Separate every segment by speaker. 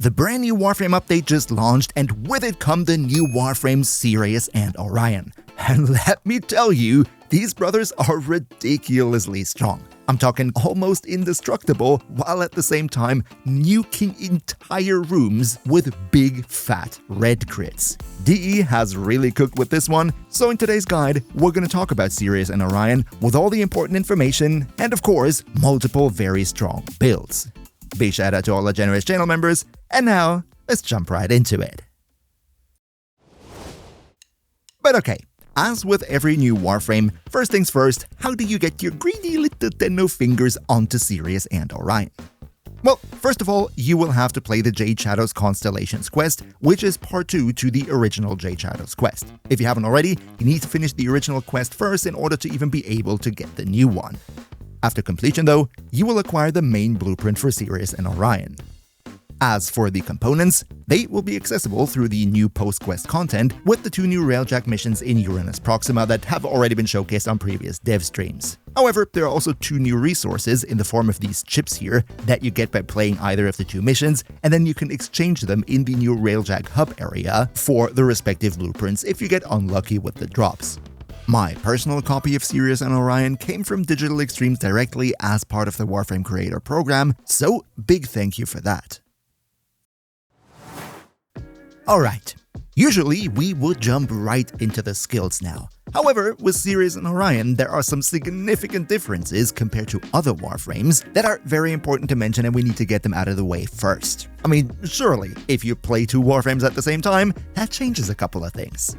Speaker 1: The brand new Warframe update just launched, and with it come the new Warframes Sirius and Orion. And let me tell you, these brothers are ridiculously strong. I'm talking almost indestructible, while at the same time nuking entire rooms with big fat red crits. DE has really cooked with this one, so in today's guide, we're going to talk about Sirius and Orion with all the important information and of course, multiple very strong builds. Big shout out to all the generous channel members, and now let's jump right into it. But okay, as with every new Warframe, first things first, how do you get your greedy little Tenno fingers onto Sirius and Orion? Well, first of all, you will have to play the Jade Shadows Constellations quest, which is part 2 to the original Jade Shadows quest. If you haven't already, you need to finish the original quest first in order to even be able to get the new one. After completion though, you will acquire the main blueprint for Sirius and Orion. As for the components, they will be accessible through the new post-quest content with the 2 new Railjack missions in Uranus Proxima that have already been showcased on previous dev streams. However, there are also 2 new resources in the form of these chips here that you get by playing either of the 2 missions, and then you can exchange them in the new Railjack hub area for the respective blueprints if you get unlucky with the drops. My personal copy of Sirius and Orion came from Digital Extremes directly as part of the Warframe Creator Program, so big thank you for that. Alright, usually we would jump right into the skills now. However, with Sirius and Orion, there are some significant differences compared to other Warframes that are very important to mention, and we need to get them out of the way first. I mean, surely, if you play 2 Warframes at the same time, that changes a couple of things.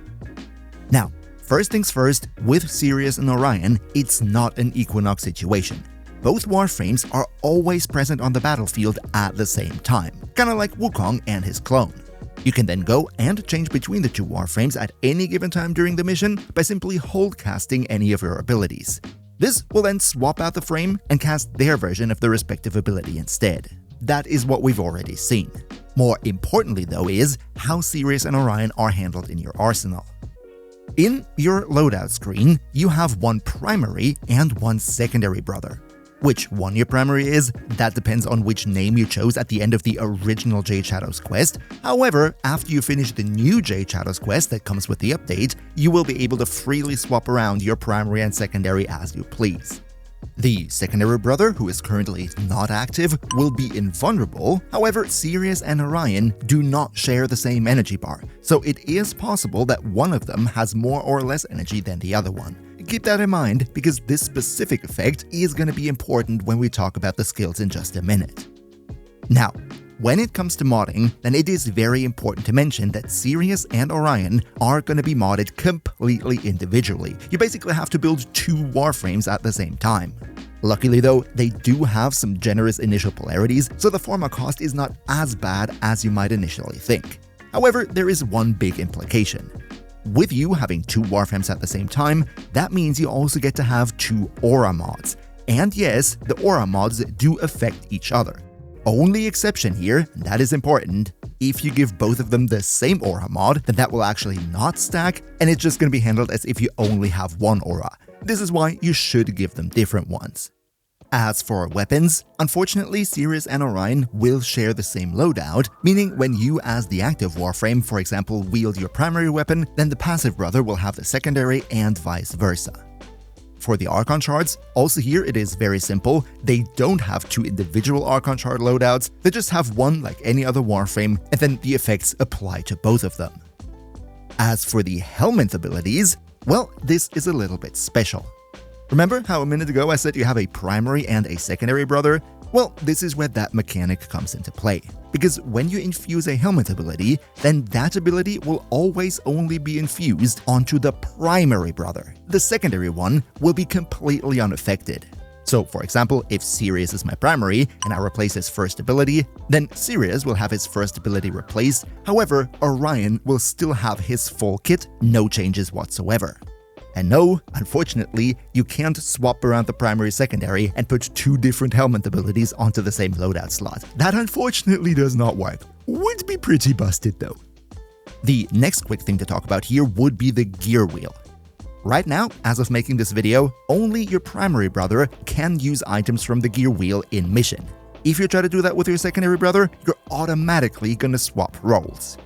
Speaker 1: Now, first things first, with Sirius and Orion, it's not an Equinox situation. Both Warframes are always present on the battlefield at the same time, kinda like Wukong and his clone. You can then go and change between the 2 Warframes at any given time during the mission by simply hold casting any of your abilities. This will then swap out the frame and cast their version of the respective ability instead. That is what we've already seen. More importantly though is how Sirius and Orion are handled in your arsenal. In your loadout screen, you have 1 primary and 1 secondary brother. Which one your primary is, that depends on which name you chose at the end of the original Jade Shadows quest. However, after you finish the new Jade Shadows quest that comes with the update, you will be able to freely swap around your primary and secondary as you please. The secondary brother, who is currently not active, will be invulnerable. However, Sirius and Orion do not share the same energy bar, so it is possible that one of them has more or less energy than the other one. Keep that in mind, because this specific effect is going to be important when we talk about the skills in just a minute. Now, when it comes to modding, then it is very important to mention that Sirius and Orion are going to be modded completely individually. You basically have to build 2 Warframes at the same time. Luckily though, they do have some generous initial polarities, so the forma cost is not as bad as you might initially think. However, there is one big implication. With you having 2 Warframes at the same time, that means you also get to have 2 aura mods. And yes, the aura mods do affect each other. Only exception here, and that is important, if you give both of them the same aura mod, then that will actually not stack, and it's just going to be handled as if you only have 1 aura. This is why you should give them different ones. As for weapons, unfortunately Sirius and Orion will share the same loadout, meaning when you as the active Warframe, for example, wield your primary weapon, then the passive brother will have the secondary and vice versa. For the Archon Shards, also here it is very simple. They don't have 2 individual Archon Shard loadouts, they just have one like any other Warframe, and then the effects apply to both of them. As for the Helminth abilities, well, this is a little bit special. Remember how a minute ago I said you have a primary and a secondary brother? Well, this is where that mechanic comes into play. Because when you infuse a Helminth ability, then that ability will always only be infused onto the primary brother. The secondary one will be completely unaffected. So, for example, if Sirius is my primary and I replace his first ability, then Sirius will have his first ability replaced. However, Orion will still have his full kit, no changes whatsoever. And no, unfortunately, you can't swap around the primary-secondary and put 2 different Helminth abilities onto the same loadout slot. That unfortunately does not work. Would be pretty busted though. The next quick thing to talk about here would be the gear wheel. Right now, as of making this video, only your primary brother can use items from the gear wheel in mission. If you try to do that with your secondary brother, you're automatically gonna swap roles.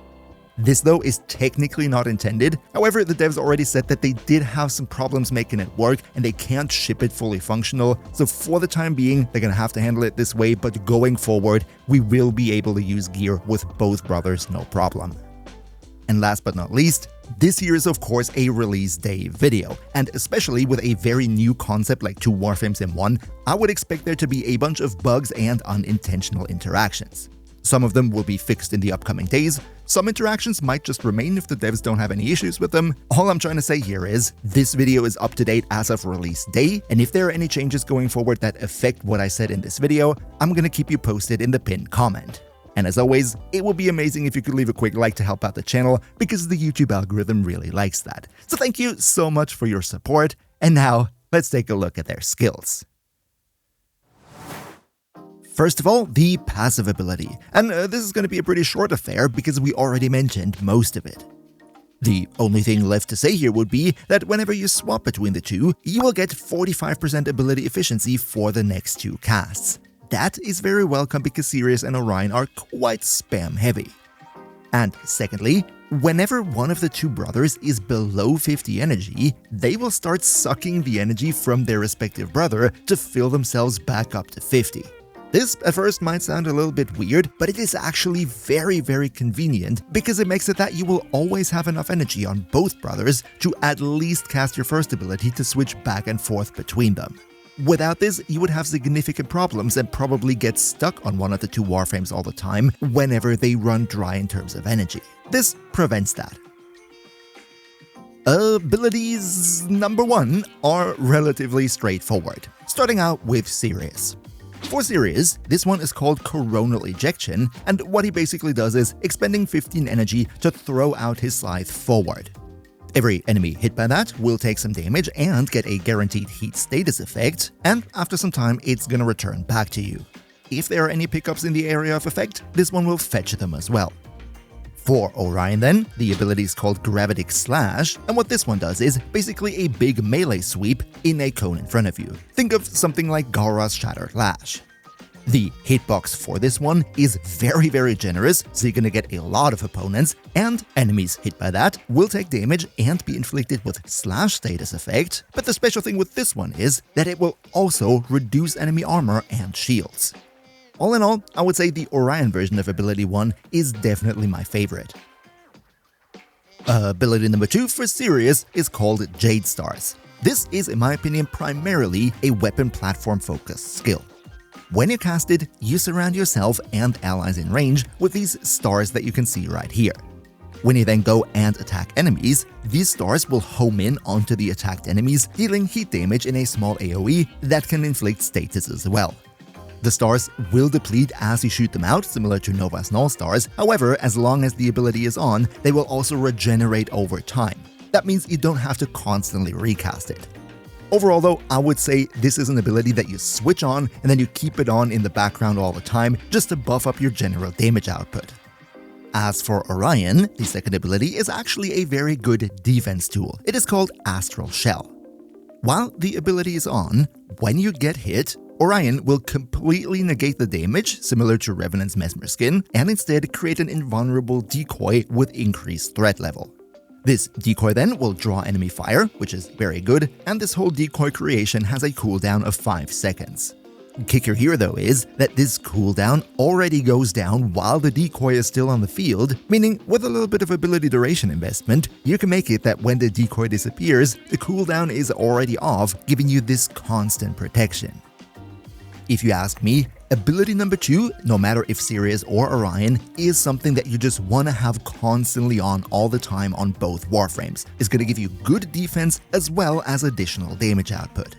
Speaker 1: This though is technically not intended, however the devs already said that they did have some problems making it work and they can't ship it fully functional, so for the time being they're gonna have to handle it this way, but going forward we will be able to use gear with both brothers no problem. And last but not least, this here is of course a release day video, and especially with a very new concept like 2 Warframes in one, I would expect there to be a bunch of bugs and unintentional interactions. Some of them will be fixed in the upcoming days, some interactions might just remain if the devs don't have any issues with them. All I'm trying to say here is, this video is up to date as of release day, and if there are any changes going forward that affect what I said in this video, I'm gonna keep you posted in the pinned comment. And as always, it would be amazing if you could leave a quick like to help out the channel, because the YouTube algorithm really likes that. So thank you so much for your support, and now let's take a look at their skills. First of all, the passive ability, and this is going to be a pretty short affair because we already mentioned most of it. The only thing left to say here would be that whenever you swap between the two, you will get 45% ability efficiency for the next 2 casts. That is very welcome because Sirius and Orion are quite spam heavy. And secondly, whenever one of the 2 brothers is below 50 energy, they will start sucking the energy from their respective brother to fill themselves back up to 50. This at first might sound a little bit weird, but it is actually very convenient because it makes it that you will always have enough energy on both brothers to at least cast your first ability to switch back and forth between them. Without this, you would have significant problems and probably get stuck on one of the 2 Warframes all the time whenever they run dry in terms of energy. This prevents that. Abilities number 1 are relatively straightforward, starting out with Sirius. For Sirius, this one is called Coronal Ejection, and what he basically does is expending 15 energy to throw out his scythe forward. Every enemy hit by that will take some damage and get a guaranteed heat status effect, and after some time it's gonna return back to you. If there are any pickups in the area of effect, this one will fetch them as well. For Orion then, the ability is called Gravitic Slash, and what this one does is basically a big melee sweep in a cone in front of you. Think of something like Gaura's Shattered Lash. The hitbox for this one is very generous, so you're gonna get a lot of opponents, and enemies hit by that will take damage and be inflicted with slash status effect, but the special thing with this one is that it will also reduce enemy armor and shields. All in all, I would say the Orion version of Ability 1 is definitely my favorite. Ability number 2 for Sirius is called Jade Stars. This is, in my opinion, primarily a weapon platform focused skill. When you cast it, you surround yourself and allies in range with these stars that you can see right here. When you then go and attack enemies, these stars will home in onto the attacked enemies, dealing heat damage in a small AoE that can inflict status as well. The stars will deplete as you shoot them out, similar to Nova's Null stars. However, as long as the ability is on, they will also regenerate over time. That means you don't have to constantly recast it. Overall though, I would say this is an ability that you switch on and then you keep it on in the background all the time just to buff up your general damage output. As for Orion, the second ability is actually a very good defense tool. It is called Astral Shell. While the ability is on, when you get hit, Orion will completely negate the damage, similar to Revenant's Mesmer skin, and instead create an invulnerable decoy with increased threat level. This decoy then will draw enemy fire, which is very good, and this whole decoy creation has a cooldown of 5 seconds. Kicker here though is that this cooldown already goes down while the decoy is still on the field, meaning with a little bit of ability duration investment, you can make it that when the decoy disappears, the cooldown is already off, giving you this constant protection. If you ask me, ability number 2, no matter if Sirius or Orion, is something that you just want to have constantly on all the time on both Warframes. It's going to give you good defense as well as additional damage output.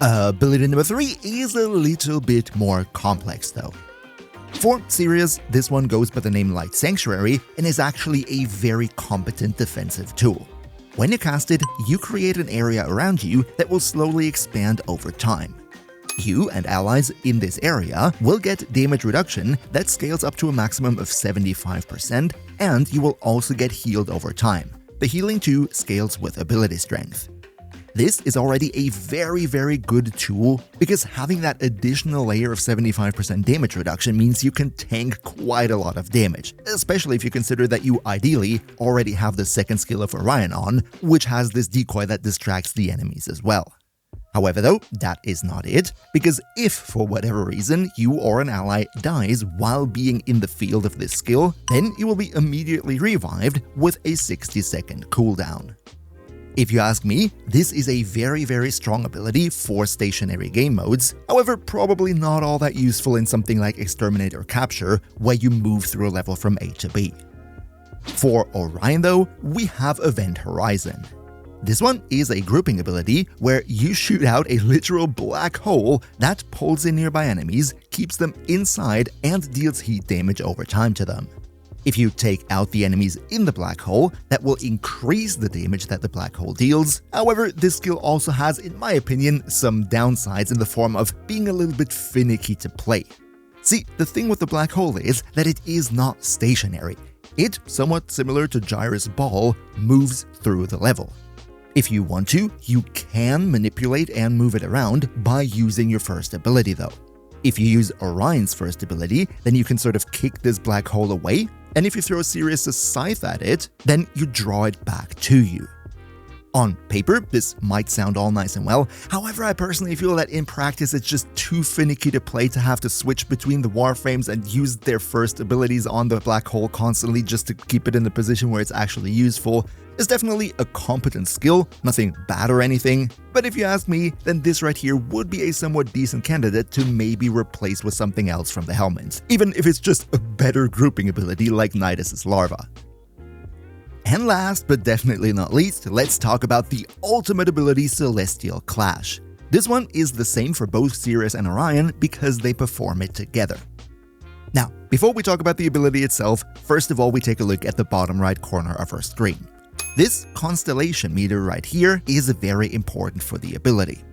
Speaker 1: Ability number 3 is a little bit more complex though. For Sirius, this one goes by the name Light Sanctuary and is actually a very competent defensive tool. When you cast it, you create an area around you that will slowly expand over time. You and allies in this area will get damage reduction that scales up to a maximum of 75%, and you will also get healed over time. The healing too scales with ability strength. This is already a very good tool because having that additional layer of 75% damage reduction means you can tank quite a lot of damage, especially if you consider that you ideally already have the second skill of Orion on, which has this decoy that distracts the enemies as well. However though, that is not it, because if for whatever reason you or an ally dies while being in the field of this skill, then you will be immediately revived with a 60-second cooldown. If you ask me, this is a very strong ability for stationary game modes, however probably not all that useful in something like Exterminate or Capture, where you move through a level from A to B. For Orion though, we have Event Horizon. This one is a grouping ability where you shoot out a literal black hole that pulls in nearby enemies, keeps them inside, and deals heat damage over time to them. If you take out the enemies in the black hole, that will increase the damage that the black hole deals. However, this skill also has, in my opinion, some downsides in the form of being a little bit finicky to play. See, the thing with the black hole is that it is not stationary. It, somewhat similar to Gyro's ball, moves through the level. If you want to, you can manipulate and move it around by using your first ability though. If you use Orion's first ability, then you can sort of kick this black hole away, and if you throw Sirius's scythe at it, then you draw it back to you. On paper, this might sound all nice and well, however I personally feel that in practice it's just too finicky to play to have to switch between the Warframes and use their first abilities on the black hole constantly just to keep it in the position where it's actually useful. It's definitely a competent skill, nothing bad or anything, but if you ask me, then this right here would be a somewhat decent candidate to maybe replace with something else from the Helminth, even if it's just a better grouping ability like Nidus's Larva. And last but definitely not least, let's talk about the ultimate ability Celestial Clash. This one is the same for both Sirius and Orion because they perform it together. Now, before we talk about the ability itself, first of all we take a look at the bottom right corner of our screen. This constellation meter right here is very important for the ability.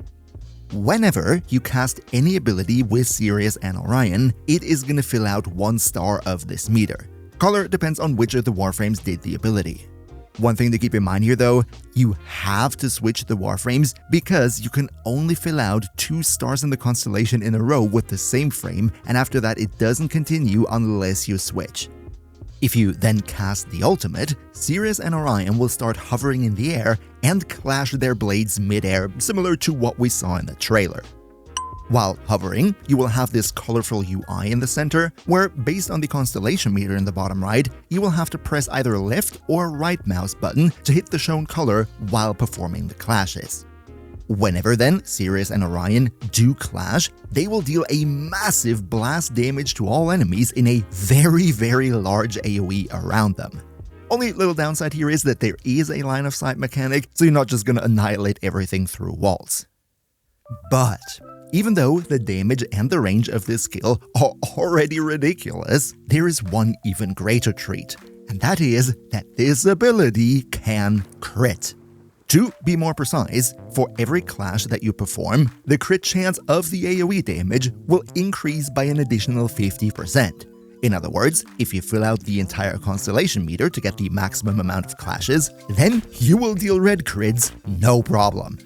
Speaker 1: Whenever you cast any ability with Sirius and Orion, it is going to fill out 1 star of this meter. Color depends on which of the Warframes did the ability. One thing to keep in mind here though, you have to switch the Warframes because you can only fill out 2 stars in the constellation in a row with the same frame, and after that it doesn't continue unless you switch. If you then cast the ultimate, Sirius and Orion will start hovering in the air and clash their blades mid-air, similar to what we saw in the trailer. While hovering, you will have this colorful UI in the center, where based on the constellation meter in the bottom right, you will have to press either left or right mouse button to hit the shown color while performing the clashes. Whenever then Sirius and Orion do clash, they will deal a massive blast damage to all enemies in a very large AoE around them. Only little downside here is that there is a line of sight mechanic, so you're not just gonna annihilate everything through walls. But even though the damage and the range of this skill are already ridiculous, there is one even greater treat, and that is that this ability can crit. To be more precise, for every clash that you perform, the crit chance of the AoE damage will increase by an additional 50%. In other words, if you fill out the entire constellation meter to get the maximum amount of clashes, then you will deal red crits no problem.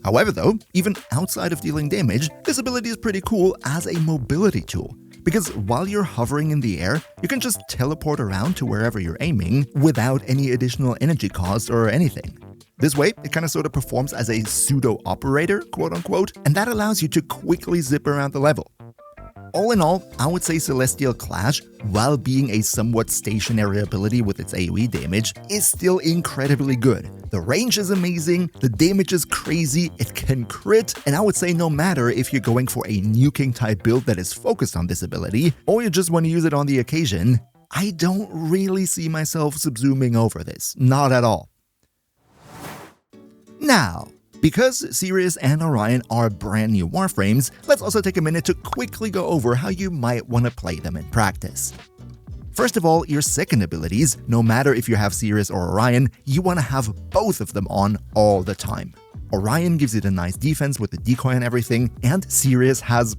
Speaker 1: However though, even outside of dealing damage, this ability is pretty cool as a mobility tool, because while you're hovering in the air, you can just teleport around to wherever you're aiming without any additional energy cost or anything. This way, it kind of sort of performs as a pseudo-operator, quote-unquote, and that allows you to quickly zip around the level. All in all, I would say Celestial Clash, while being a somewhat stationary ability with its AoE damage, is still incredibly good. The range is amazing, the damage is crazy, it can crit, and I would say no matter if you're going for a nuking type build that is focused on this ability, or you just want to use it on the occasion, I don't really see myself subsuming over this, not at all. Now, because Sirius and Orion are brand new Warframes, let's also take a minute to quickly go over how you might want to play them in practice. First of all, your second abilities, no matter if you have Sirius or Orion, you want to have both of them on all the time. Orion gives it a nice defense with the decoy and everything, and Sirius has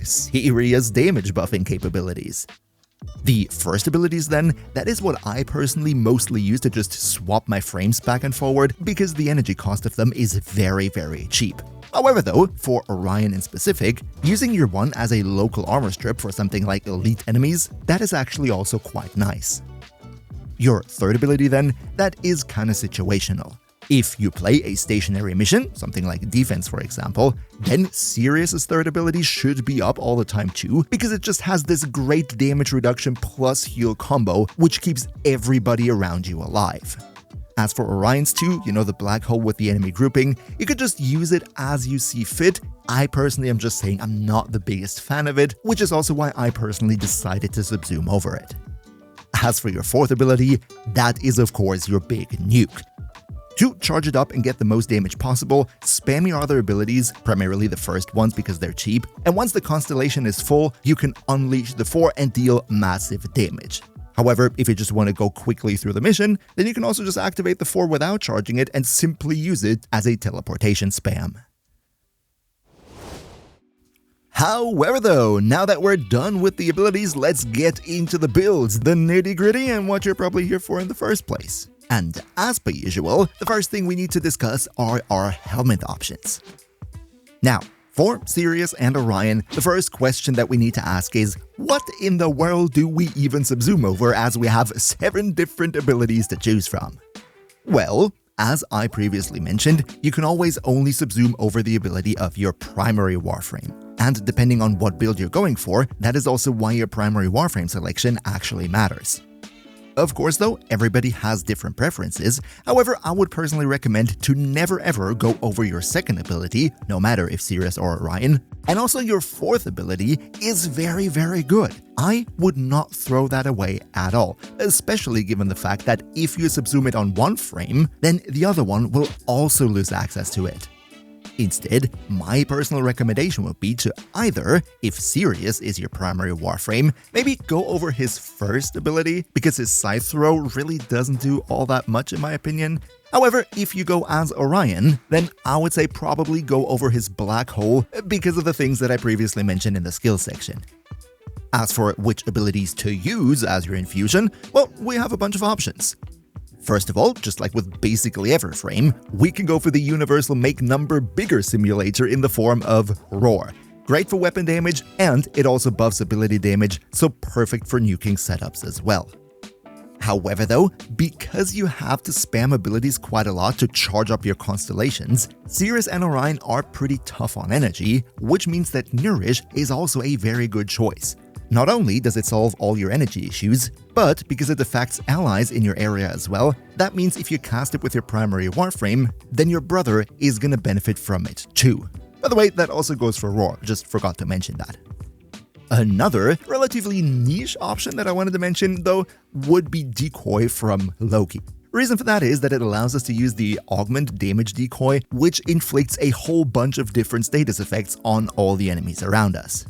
Speaker 1: serious damage buffing capabilities. The first abilities then, that is what I personally mostly use to just swap my frames back and forward because the energy cost of them is very cheap. However though, for Orion in specific, using your one as a local armor strip for something like elite enemies, that is actually also quite nice. Your third ability then, that is kinda situational. If you play a stationary mission, something like defense for example, then Sirius's third ability should be up all the time too, because it just has this great damage reduction plus heal combo, which keeps everybody around you alive. As for Orion's 2, you know, the black hole with the enemy grouping, you could just use it as you see fit. I personally am just saying I'm not the biggest fan of it, which is also why I personally decided to subsume over it. As for your fourth ability, that is of course your big nuke. To charge it up and get the most damage possible, spam your other abilities, primarily the first ones because they're cheap, and once the constellation is full, you can unleash the 4 and deal massive damage. However, if you just want to go quickly through the mission, then you can also just activate the 4 without charging it and simply use it as a teleportation spam. However though, now that we're done with the abilities, let's get into the builds, the nitty-gritty, and what you're probably here for in the first place. And as per usual, the first thing we need to discuss are our Helminth options. Now, for Sirius and Orion, the first question that we need to ask is, what in the world do we even subsume over as we have 7 different abilities to choose from? Well, as I previously mentioned, you can always only subsume over the ability of your primary Warframe. And depending on what build you're going for, that is also why your primary Warframe selection actually matters. Of course though, everybody has different preferences, however I would personally recommend to never ever go over your second ability, no matter if Sirius or Orion, and also your fourth ability is very good. I would not throw that away at all, especially given the fact that if you subsume it on one frame, then the other one will also lose access to it. Instead, my personal recommendation would be to either, if Sirius is your primary Warframe, maybe go over his first ability, because his scythe throw really doesn't do all that much in my opinion. However, if you go as Orion, then I would say probably go over his black hole because of the things that I previously mentioned in the skills section. As for which abilities to use as your infusion, well, we have a bunch of options. First of all, just like with basically every frame, we can go for the universal make number bigger simulator in the form of Roar. Great for weapon damage, and it also buffs ability damage, so perfect for nuking setups as well. However though, because you have to spam abilities quite a lot to charge up your constellations, Sirius and Orion are pretty tough on energy, which means that Nourish is also a very good choice. Not only does it solve all your energy issues, but because it affects allies in your area as well, that means if you cast it with your primary Warframe, then your brother is gonna benefit from it too. By the way, that also goes for Roar, just forgot to mention that. Another relatively niche option that I wanted to mention though would be Decoy from Loki. Reason for that is that it allows us to use the Augment Damage Decoy, which inflicts a whole bunch of different status effects on all the enemies around us.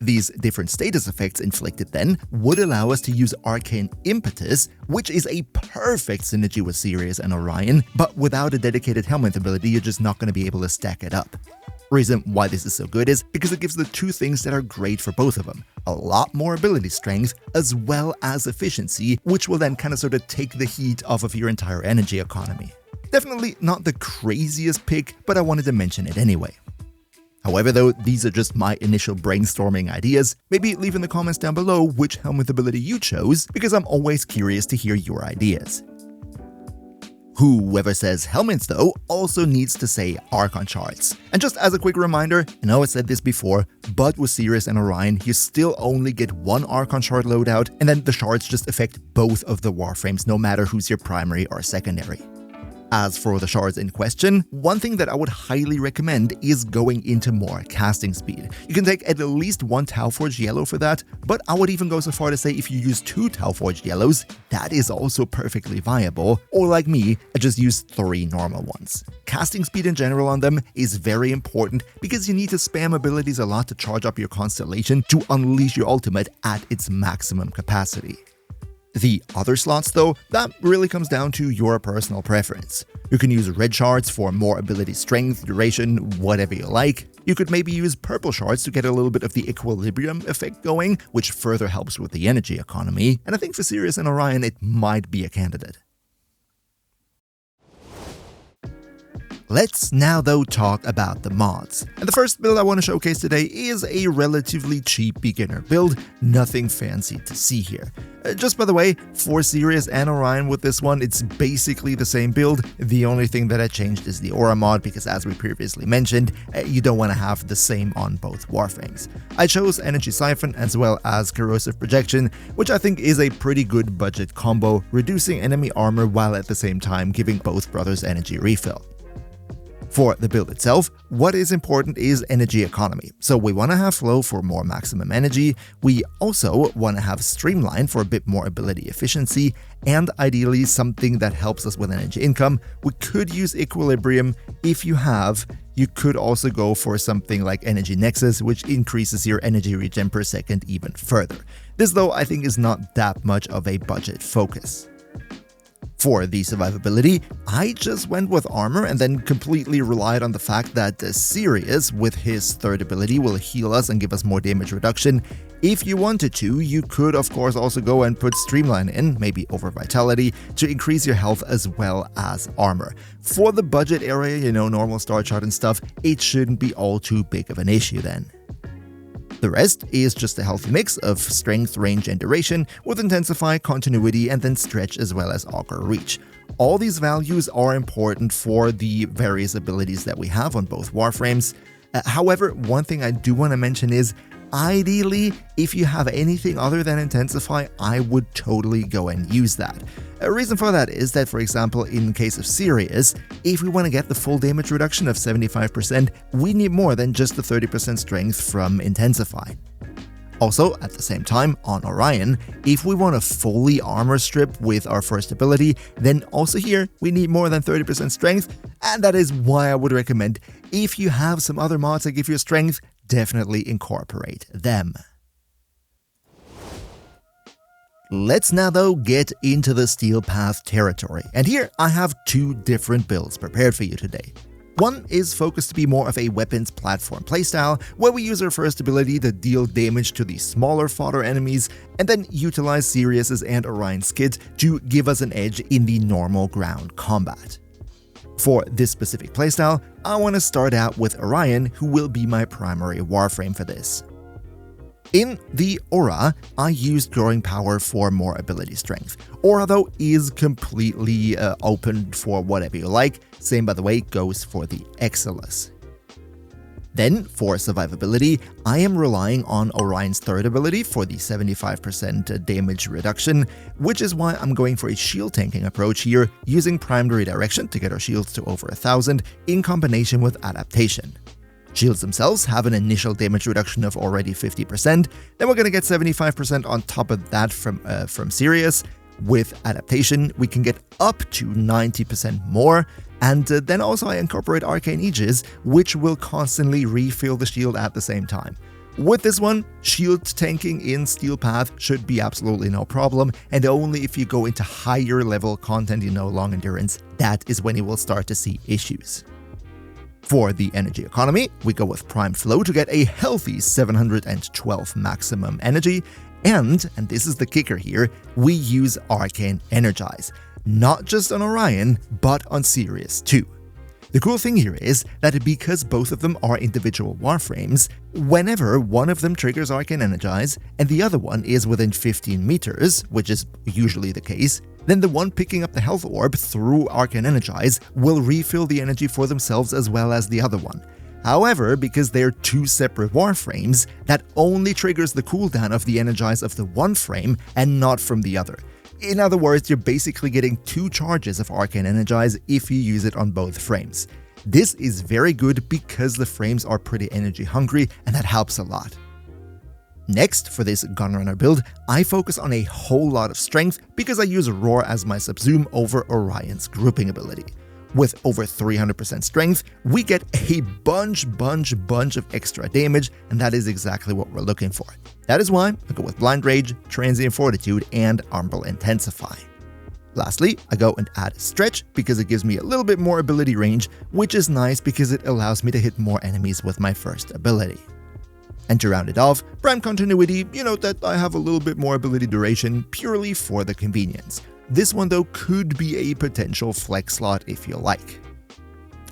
Speaker 1: These different status effects inflicted then would allow us to use Arcane Impetus, which is a perfect synergy with Sirius and Orion, but without a dedicated Helminth ability, you're just not going to be able to stack it up. Reason why this is so good is because it gives the two things that are great for both of them. A lot more ability strength as well as efficiency, which will then kind of sort of take the heat off of your entire energy economy. Definitely not the craziest pick, but I wanted to mention it anyway. However though, these are just my initial brainstorming ideas. Maybe leave in the comments down below which Helminth ability you chose, because I'm always curious to hear your ideas. Whoever says Helminth though also needs to say Archon Shards. And just as a quick reminder, I know I said this before, but with Sirius and Orion, you still only get one Archon Shard loadout, and then the shards just affect both of the Warframes, no matter who's your primary or secondary. As for the shards in question, one thing that I would highly recommend is going into more casting speed. You can take at least one Tauforged Yellow for that, but I would even go so far to say if you use 2 Tauforged Yellows, that is also perfectly viable, or like me, I just use 3 normal ones. Casting speed in general on them is very important because you need to spam abilities a lot to charge up your constellation to unleash your ultimate at its maximum capacity. The other slots though, that really comes down to your personal preference. You can use red shards for more ability strength, duration, whatever you like. You could maybe use purple shards to get a little bit of the equilibrium effect going, which further helps with the energy economy, and I think for Sirius and Orion it might be a candidate. Let's now though talk about the mods. And the first build I want to showcase today is a relatively cheap beginner build, nothing fancy to see here. Just by the way, for Sirius and Orion with this one, it's basically the same build. The only thing that I changed is the aura mod because, as we previously mentioned, you don't want to have the same on both Warframes. I chose Energy Siphon as well as Corrosive Projection, which I think is a pretty good budget combo, reducing enemy armor while at the same time giving both brothers energy refill. For the build itself, what is important is energy economy. So we want to have flow for more maximum energy, we also want to have streamline for a bit more ability efficiency, and ideally something that helps us with energy income. We could use equilibrium. If you have, you could also go for something like Energy Nexus, which increases your energy regen per second even further. This though I think is not that much of a budget focus. For the survivability, I just went with armor and then completely relied on the fact that Sirius, with his third ability, will heal us and give us more damage reduction. If you wanted to, you could of course also go and put Streamline in, maybe over Vitality, to increase your health as well as armor. For the budget area, normal star chart and stuff, it shouldn't be all too big of an issue then. The rest is just a healthy mix of strength, range, and duration, with intensify, continuity, and then stretch as well as augur reach. All these values are important for the various abilities that we have on both Warframes. However, one thing I do want to mention is, ideally, if you have anything other than Intensify, I would totally go and use that. A reason for that is that, for example, in case of Sirius, if we want to get the full damage reduction of 75%, we need more than just the 30% strength from Intensify. Also, at the same time, on Orion, if we want to fully armor strip with our first ability, then also here we need more than 30% strength, and that is why I would recommend, if you have some other mods that give you strength, definitely incorporate them. Let's now though get into the Steel Path territory, and here I have two different builds prepared for you today. One is focused to be more of a weapons platform playstyle, where we use our first ability to deal damage to the smaller fodder enemies, and then utilize Sirius's and Orion's kit to give us an edge in the normal ground combat. For this specific playstyle, I want to start out with Orion, who will be my primary Warframe for this. In the Aura, I used Growing Power for more ability strength. Aura though is completely open for whatever you like, same by the way goes for the Exilus. Then, for survivability, I am relying on Orion's third ability for the 75% damage reduction, which is why I'm going for a shield tanking approach here, using Primed Redirection to get our shields to over 1000 in combination with Adaptation. Shields themselves have an initial damage reduction of already 50%, then we're going to get 75% on top of that from Sirius. With Adaptation, we can get up to 90% more, and then also I incorporate Arcane Aegis, which will constantly refill the shield at the same time. With this one, shield tanking in Steel Path should be absolutely no problem, and only if you go into higher level content, long endurance, that is when you will start to see issues. For the energy economy, we go with Prime Flow to get a healthy 712 maximum energy, and this is the kicker here, we use Arcane Energize, not just on Orion, but on Sirius too. The cool thing here is that because both of them are individual Warframes, whenever one of them triggers Arcane Energize and the other one is within 15 meters, which is usually the case, then the one picking up the health orb through Arcane Energize will refill the energy for themselves as well as the other one. However, because they're two separate Warframes, that only triggers the cooldown of the Energize of the one frame and not from the other. In other words, you're basically getting two charges of Arcane Energize if you use it on both frames. This is very good because the frames are pretty energy hungry, and that helps a lot. Next, for this Gunrunner build, I focus on a whole lot of strength because I use Roar as my subsume over Orion's grouping ability. With over 300% strength, we get a bunch of extra damage, and that is exactly what we're looking for. That is why I go with Blind Rage, Transient Fortitude, and Umbral Intensify. Lastly, I go and add Stretch because it gives me a little bit more ability range, which is nice because it allows me to hit more enemies with my first ability. And to round it off, Prime Continuity, you note that I have a little bit more ability duration purely for the convenience. This one though could be a potential flex slot if you like.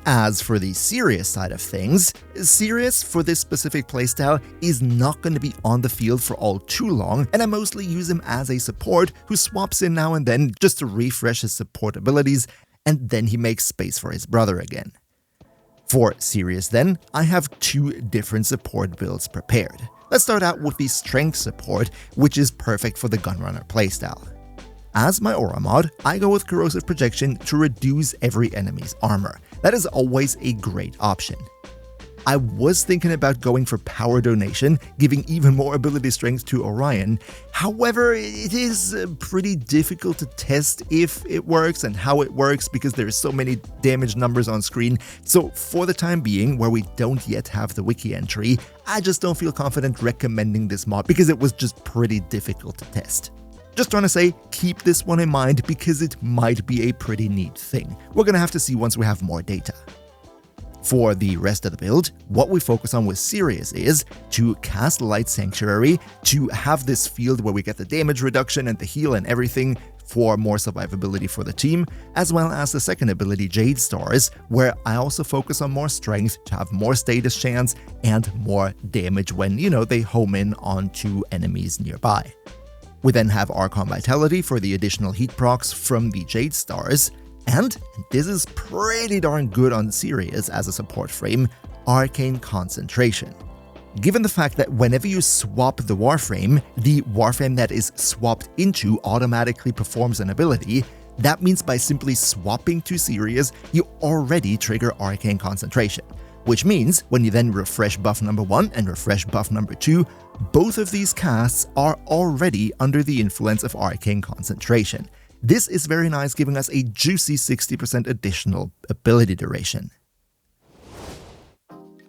Speaker 1: As for the Sirius side of things, Sirius for this specific playstyle is not going to be on the field for all too long, and I mostly use him as a support who swaps in now and then just to refresh his support abilities, and then he makes space for his brother again. For Sirius then, I have two different support builds prepared. Let's start out with the Strength support, which is perfect for the Gunrunner playstyle. As my aura mod, I go with Corrosive Projection to reduce every enemy's armor. That is always a great option. I was thinking about going for Power Donation, giving even more ability strength to Orion. However, it is pretty difficult to test if it works and how it works because there's so many damage numbers on screen. So for the time being, where we don't yet have the wiki entry, I just don't feel confident recommending this mod because it was just pretty difficult to test. Just trying to say, keep this one in mind because it might be a pretty neat thing. We're gonna have to see once we have more data. For the rest of the build, what we focus on with Sirius is to cast Light Sanctuary, to have this field where we get the damage reduction and the heal and everything for more survivability for the team, as well as the second ability, Jade Stars, where I also focus on more strength to have more status chance and more damage when, they home in onto enemies nearby. We then have Archon Vitality for the additional heat procs from the Jade Stars, and this is pretty darn good on Sirius as a support frame, Arcane Concentration. Given the fact that whenever you swap the Warframe that is swapped into automatically performs an ability, that means by simply swapping to Sirius, you already trigger Arcane Concentration. Which means when you then refresh buff number 1 and refresh buff number 2, both of these casts are already under the influence of Arcane Concentration. This is very nice, giving us a juicy 60% additional ability duration.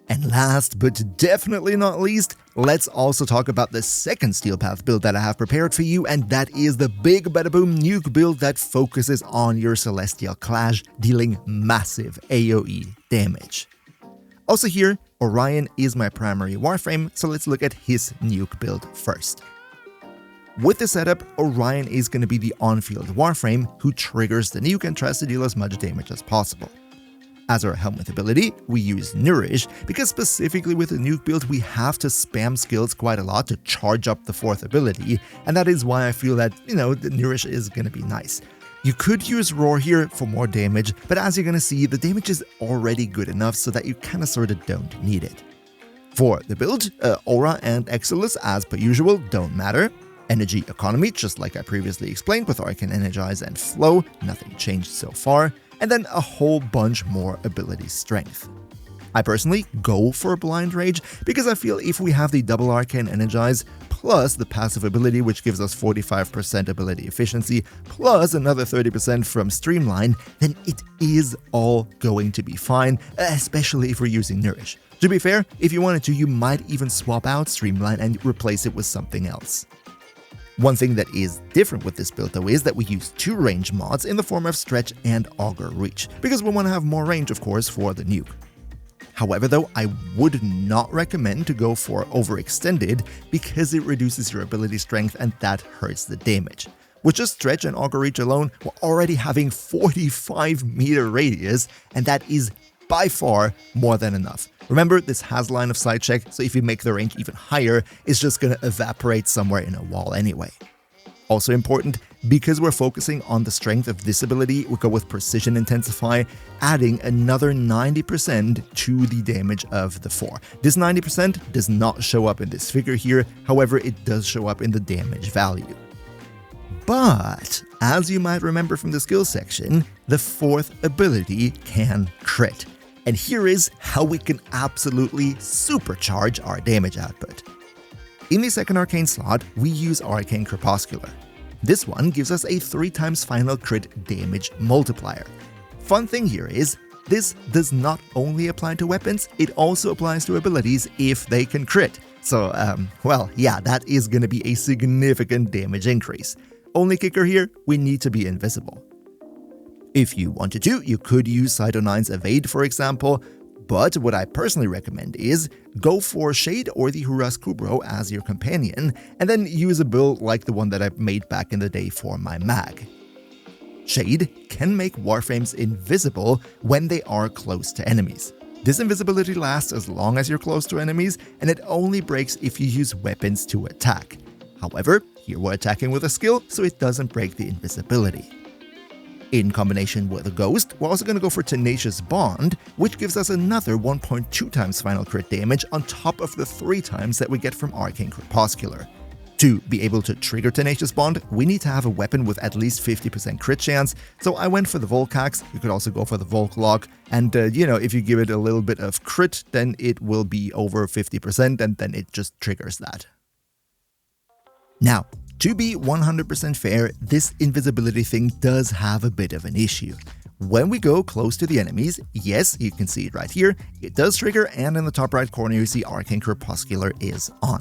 Speaker 1: And last but definitely not least, let's also talk about the second Steel Path build that I have prepared for you, and that is the Big Bada Boom Nuke build that focuses on your Celestial Clash, dealing massive AoE damage. Also here, Orion is my primary Warframe, so let's look at his Nuke build first. With the setup, Orion is going to be the on-field Warframe who triggers the Nuke and tries to deal as much damage as possible. As our Helminth ability, we use Nourish, because specifically with the Nuke build we have to spam skills quite a lot to charge up the fourth ability, and that is why I feel that, the Nourish is going to be nice. You could use Roar here for more damage, but as you're going to see, the damage is already good enough so that you kind of sort of don't need it. For the build, Aura and Exilus as per usual don't matter. Energy economy, just like I previously explained with Arcane Energize and Flow, nothing changed so far, and then a whole bunch more ability strength. I personally go for Blind Rage because I feel if we have the double Arcane Energize plus the passive ability which gives us 45% ability efficiency plus another 30% from Streamline, then it is all going to be fine, especially if we're using Nourish. To be fair, if you wanted to, you might even swap out Streamline and replace it with something else. One thing that is different with this build though is that we use two range mods in the form of Stretch and Augur Reach, because we want to have more range of course for the Nuke. However though, I would not recommend to go for Overextended because it reduces your ability strength and that hurts the damage. With just Stretch and Augur Reach alone, we're already having 45 meter radius, and that is by far more than enough. Remember, this has line of sight check, so if you make the range even higher, it's just gonna evaporate somewhere in a wall anyway. Also important, because we're focusing on the strength of this ability, we go with Precision Intensify, adding another 90% to the damage of the 4. This 90% does not show up in this figure here, however it does show up in the damage value. But, as you might remember from the skills section, the fourth ability can crit. And here is how we can absolutely supercharge our damage output. In the second arcane slot, we use Arcane Crepuscular. This one gives us a 3x final crit damage multiplier. Fun thing here is, this does not only apply to weapons, it also applies to abilities if they can crit. So, well, yeah, that is going to be a significant damage increase. Only kicker here, we need to be invisible. If you wanted to, you could use Cyto9's Evade, for example, but what I personally recommend is go for Shade or the Huras Kubro as your companion, and then use a build like the one that I made back in the day for my mag. Shade can make Warframes invisible when they are close to enemies. This invisibility lasts as long as you're close to enemies, and it only breaks if you use weapons to attack. However, here we're attacking with a skill, so it doesn't break the invisibility. In combination with a Ghost, we're also going to go for Tenacious Bond, which gives us another 1.2 times final crit damage on top of the 3 times that we get from Arcane Crepuscular. To be able to trigger Tenacious Bond, we need to have a weapon with at least 50% crit chance, so I went for the Volcax. You could also go for the Volklog, and if you give it a little bit of crit, then it will be over 50%, and then it just triggers that. Now, to be 100% fair, this invisibility thing does have a bit of an issue. When we go close to the enemies, yes, you can see it right here, it does trigger, and in the top right corner you see Arcane Crepuscular is on.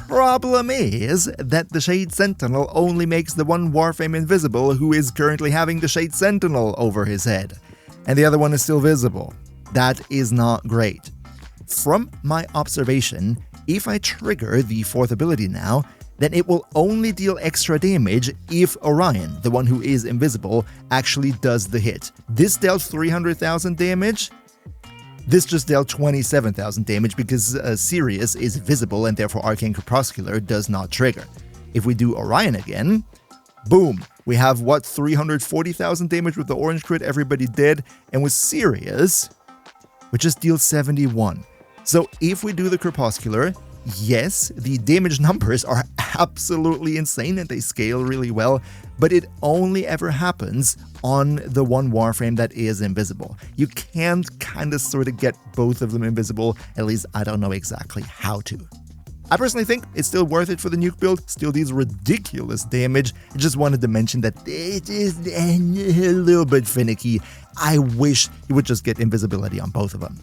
Speaker 1: Problem is that the Shade Sentinel only makes the one Warframe invisible who is currently having the Shade Sentinel over his head, and the other one is still visible. That is not great. From my observation, if I trigger the 4th ability now, then it will only deal extra damage if Orion, the one who is invisible, actually does the hit. This dealt 300,000 damage. This just dealt 27,000 damage because Sirius is visible and therefore Arcane Crepuscular does not trigger. If we do Orion again, boom, we have 340,000 damage with the orange crit, everybody dead, and with Sirius, we just deal 71. So if we do the Crepuscular, yes, the damage numbers are absolutely insane and they scale really well, but it only ever happens on the one Warframe that is invisible. You can't kind of sort of get both of them invisible, at least I don't know exactly how to. I personally think it's still worth it for the NUKE build, still deals ridiculous damage. I just wanted to mention that it is a little bit finicky. I wish you would just get invisibility on both of them.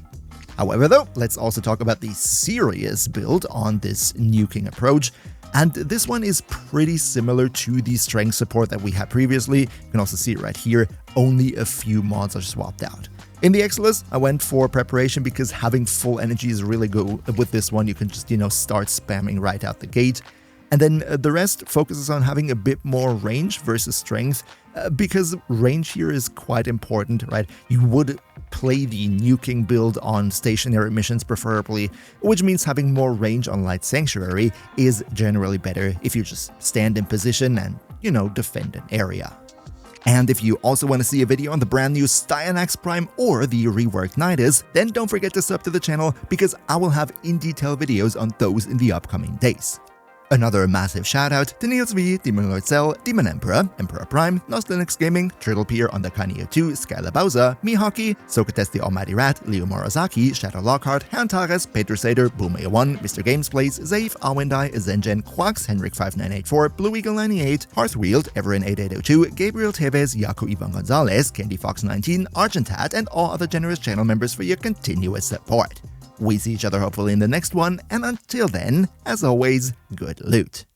Speaker 1: However though, let's also talk about the Sirius build on this nuking approach. And this one is pretty similar to the strength support that we had previously. You can also see it right here, only a few mods are swapped out. In the Exilus, I went for preparation because having full energy is really good with this one. You can just, start spamming right out the gate. And then the rest focuses on having a bit more range versus strength, because range here is quite important, right? You would play the nuking build on stationary missions preferably, which means having more range on Light Sanctuary is generally better if you just stand in position and, defend an area. And if you also want to see a video on the brand new Styanax Prime or the reworked Nidus, then don't forget to sub to the channel because I will have in-detail videos on those in the upcoming days. Another massive shoutout to Niels V, Demon Lord Cell, Demon Emperor, Emperor Prime, Nostlinux Gaming, Turtlepeer on the KnightmareFrame 2, Skylar Bowser, Mihawk, Socrates the Almighty Rat, Leo Morozaki, Shadow Lockhart, Hantares, Pedro Sader, Boomaya1, Mr. Games Plays, Zave, Awendai, Zengen, Quax, Henrik5984, Blue Eagle 98, Hearthwield, Everin 8802, Gabriel Tevez, Yaku Ivan Gonzalez, Candy Fox 19, Argentat, and all other generous channel members for your continuous support. We see each other hopefully in the next one, and until then, as always, good loot.